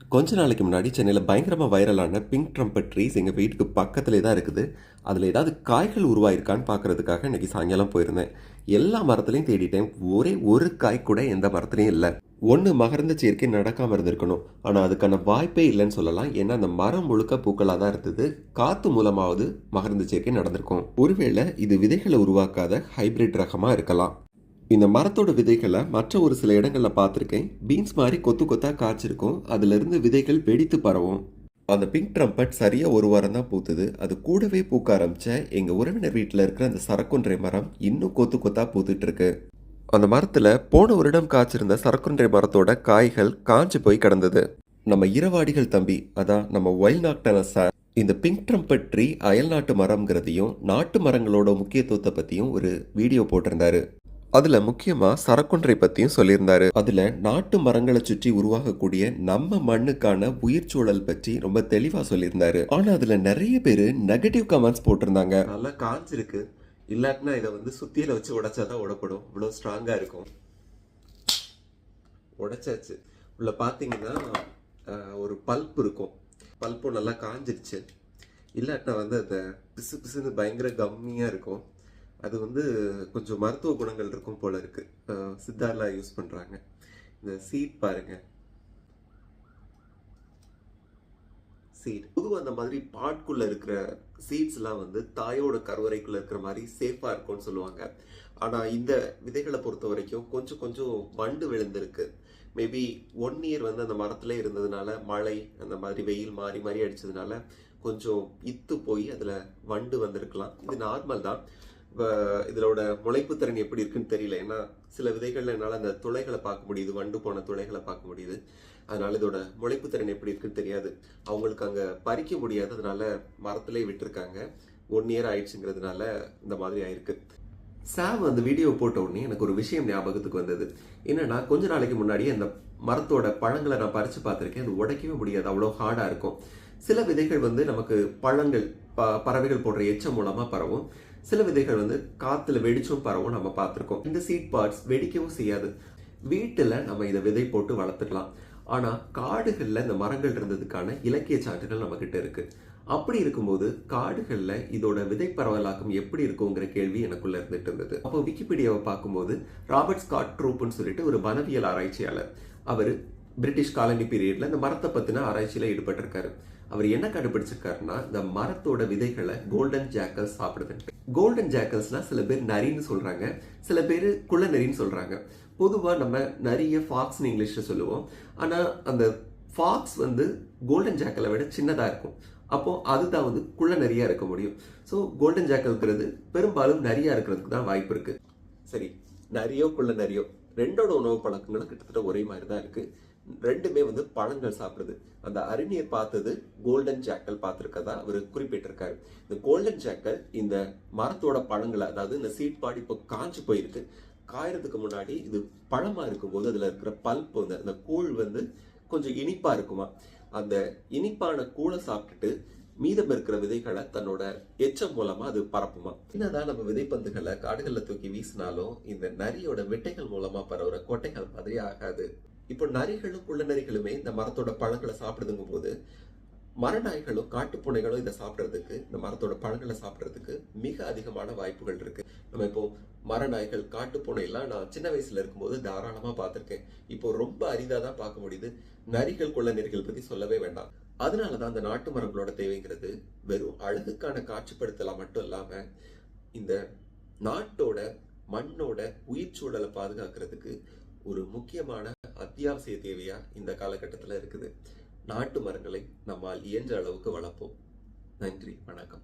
கொஞ்ச நாளைக்கு முன்னாடி சென்னையில் பயங்கரமாக வைரலான பிங்க் ட்ரம்பட் ட்ரீஸ் எங்கள் வீட்டுக்கு பக்கத்திலே தான் இருக்குது. அதில் ஏதாவது காய்கள் உருவாயிருக்கான்னு பார்க்கறதுக்காக இன்றைக்கி சாயங்காலம் போயிருந்தேன். எல்லா மரத்துலையும் தேடிட்டேன். ஒரே ஒரு காய் கூட எந்த மரத்துலையும் இல்லை. ஒன்று மகரந்த சேர்க்கை நடக்காமல் இருந்திருக்கணும். ஆனால் அதுக்கான வாய்ப்பே இல்லைன்னு சொல்லலாம். ஏன்னா அந்த மரம் முழுக்க பூக்களாக தான் இருந்தது. காற்று மூலமாவது மகரந்த சேர்க்கை நடந்திருக்கும். ஒருவேளை இது விதைகளை உருவாக்காத ஹைபிரிட் ரகமாக இருக்கலாம். இந்த மரத்தோட விதைகளை மற்ற ஒரு சில இடங்களில் பார்த்துருக்கேன். பீன்ஸ் மாதிரி கொத்து கொத்தாக காய்ச்சிருக்கும். அதுலேருந்து விதைகள் வெடித்து பரவும். அந்த பிங்க் ட்ரம்பட் சரியாக ஒரு வாரம் தான் பூத்துது. அது கூடவே பூக்க ஆரம்பித்த எங்கள் உறவினர் வீட்டில் இருக்கிற அந்த சரக்குன்றை மரம் இன்னும் கொத்து கொத்தாக பூத்துட்டு இருக்கு. அந்த மரத்தில் போன வருடம் காய்ச்சிருந்த சரக்குன்றை மரத்தோட காய்கள் காய்ச்சி போய் கிடந்தது. நம்ம இரவாடிகள் தம்பி, அதான் நம்ம வைல்ட் நாக்டர்னஸ் சார், இந்த பிங்க் ட்ரம்பட் ட்ரீ அயல்நாட்டு மரம்ங்கிறதையும் நாட்டு மரங்களோட முக்கியத்துவத்தை பற்றியும் ஒரு வீடியோ போட்டிருந்தாரு. அதுல முக்கியமா சரக்குன்றை பத்தியும் சொல்லியிருந்தாரு. அதுல நாட்டு மரங்களை சுற்றி உருவாகக்கூடிய நம்ம மண்ணுக்கான உயிர் சூழல் பற்றி ரொம்ப தெளிவா சொல்லியிருந்தாரு. ஆனா அதுல நிறைய பேரு நெகட்டிவ் கமெண்ட்ஸ் போட்டிருந்தாங்க. நல்லா காஞ்சிருக்கு, இல்லாட்டினா இதை சுத்தியில வச்சு உடைச்சாதான் உடப்படும், இவ்வளவு ஸ்ட்ராங்கா இருக்கும். உடைச்சாச்சு. உள்ள பாத்தீங்கன்னா ஒரு பல்ப் இருக்கும். பல்ப்பும் நல்லா காஞ்சிருச்சு. இல்லாட்டினா அந்த பிசு பிசுன்னு பயங்கர கம்மியா இருக்கும். அது கொஞ்சம் மருத்துவ குணங்கள் இருக்கும் போல இருக்கு. சித்தார்லாம் யூஸ் பண்றாங்க. இந்த சீட் பாருங்க, சீட் பொதுவாக அந்த மாதிரி பாட்குள்ள இருக்கிற சீட்ஸ் எல்லாம் தாயோட கருவறைக்குள்ள இருக்கிற மாதிரி சேஃபா இருக்கும்னு சொல்லுவாங்க. ஆனா இந்த விதைகளை பொறுத்த வரைக்கும் கொஞ்சம் கொஞ்சம் வண்டு விழுந்திருக்கு. மேபி 1 இயர் அந்த மரத்துல இருந்ததுனால, மழை அந்த மாதிரி வெயில் மாறி மாறி அடிச்சதுனால கொஞ்சம் இத்து போய் அதுல வண்டு வந்திருக்கலாம். இது நார்மல் தான். இதோட முளைப்பு திறன் எப்படி இருக்குன்னு தெரியல. ஏன்னா சில விதைகள்ல என்னால் அந்த துளைகளை பார்க்க முடியுது, வண்டு போன துளைகளை பார்க்க முடியுது. அதனால இதோட முளைப்பு திறன் எப்படி இருக்குன்னு தெரியாது. அவங்களுக்கு அங்க பறிக்க முடியாது, அதனால மரத்திலே விட்டுருக்காங்க. 1 இயர் ஆயிடுச்சுங்கிறதுனால இந்த மாதிரி ஆயிருக்கு. சாம் அந்த வீடியோ போட்ட உடனே எனக்கு ஒரு விஷயம் ஞாபகத்துக்கு வந்தது. என்னன்னா, கொஞ்ச நாளைக்கு முன்னாடி அந்த மரத்தோட பழங்களை நான் பறிச்சு பார்த்துருக்கேன். அது உடைக்கவே முடியாது, அவ்வளோ ஹார்டா இருக்கும். சில விதைகள் நமக்கு பழங்கள் பறவைகள் போடுற எச்சம் மூலமா பரவும். சில விதைகள் காத்துல வெடிச்சும் பரவும் நம்ம பார்த்துருக்கோம். இந்த சீட் பார்ட்ஸ் வெடிக்கவும் செய்யாது. வீட்டுல நம்ம இதை விதை போட்டு வளர்த்துக்கலாம். ஆனா காடுகள்ல இந்த மரங்கள் இருந்ததுக்கான இலக்கிய சான்றுகள் நம்ம கிட்ட இருக்கு. அப்படி இருக்கும்போது காடுகள்ல இதோட விதை பரவலாக்கம் எப்படி இருக்குங்கிற கேள்வி எனக்குள்ள இருந்துட்டு இருந்தது. அப்போ விக்கிபீடியாவை பார்க்கும்போது ராபர்ட் ஸ்காட் ட்ரூப்னு சொல்லிட்டு ஒரு வனவியல் ஆராய்ச்சியாளர், அவரு பிரிட்டிஷ் காலனி பீரியட்ல இந்த மரத்தை பத்தின ஆராய்ச்சியில ஈடுபட்டிருக்காரு. அவர் என்ன கண்டுபிடிச்சிருக்காருன்னா, இந்த மரத்தோட விதைகளை கோல்டன் ஜாக்கல்ஸ் சாப்பிடுது. கோல்டன் ஜாக்கல்ஸ்னா சில பேர் நரின்னு சொல்றாங்க, சில பேர் குள்ள நரின்னு சொல்றாங்க. பொதுவா நம்ம நரிய ஃபாக்ஸ்னு இங்கிலீஷ்ல சொல்லுவோம். ஆனா அந்த ஃபாக்ஸ் கோல்டன் ஜாக்கலை விட சின்னதா இருக்கும். அப்போ அதுதான் குள்ள நரியா இருக்க முடியும். ஸோ கோல்டன் ஜாக்கல்ங்கிறது பெரும்பாலும் நரியா இருக்கிறதுக்கு தான் வாய்ப்பு இருக்கு. சரி, நரியோ குள்ள நரியோ ரெண்டோட உணவு பழக்கங்களும் கிட்டத்தட்ட ஒரே மாதிரி தான் இருக்கு. ரெண்டுமே பழங்கள் சாப்பிடுது. அந்த அறிஞர் பார்த்தது கோல்டன் ஜாக்கல் பார்த்துருக்கதா அவர் குறிப்பிட்டிருக்காரு. இந்த கோல்டன் ஜாக்கல் இந்த மரத்தோட பழங்களை, அதாவது இந்த சீட் பாடி இப்போ காஞ்சு போயிருக்கு. காயறதுக்கு முன்னாடி இது பழமா இருக்கும்போது அதுல இருக்கிற பல்ப் அந்த கூழ் கொஞ்சம் இனிப்பா இருக்குமா. அந்த இனிப்பான கூழை சாப்பிட்டுட்டு மீதம் இருக்கிற விதைகளை தன்னோட எச்சம் மூலமா அது பரப்புமா. என்னதான் நம்ம விதைப்பந்துகளை காடுகள்ல தூக்கி வீசினாலும் இந்த நரியோட விட்டைகள் மூலமா பரவுற கொட்டைகள் மாதிரி ஆகாது. இப்போ நரிகளும் குள்ள நரிகளுமே இந்த மரத்தோட பழங்களை சாப்பிடுதுங்கும் போது, மரநாய்களும் காட்டுப்பூனைகளும் இதை சாப்பிட்றதுக்கு, இந்த மரத்தோட பழங்களை சாப்பிட்றதுக்கு மிக அதிகமான வாய்ப்புகள் இருக்கு. நம்ம இப்போ மரநாய்கள், காட்டுப்பூனை எல்லாம் நான் சின்ன வயசுல இருக்கும்போது தாராளமா பார்த்திருக்கேன். இப்போ ரொம்ப அரிதா தான் பார்க்க முடியுது. நரிகள், குள்ள நரிகள் பத்தி சொல்லவே வேண்டாம். அதனாலதான் அந்த நாட்டு மரங்களோட தேவைங்கிறது வெறும் அழகுக்கான காட்சிப்படுத்தலா மட்டும் இல்லாம, இந்த நாட்டோட மண்ணோட உயிர் சூழலை பாதுகாக்கிறதுக்கு ஒரு முக்கியமான அத்தியாவசிய தேவையா இந்த காலகட்டத்தில் இருக்குது. நாட்டு மரங்களை நம்மால் இயன்ற அளவுக்கு வளர்ப்போம். நன்றி, வணக்கம்.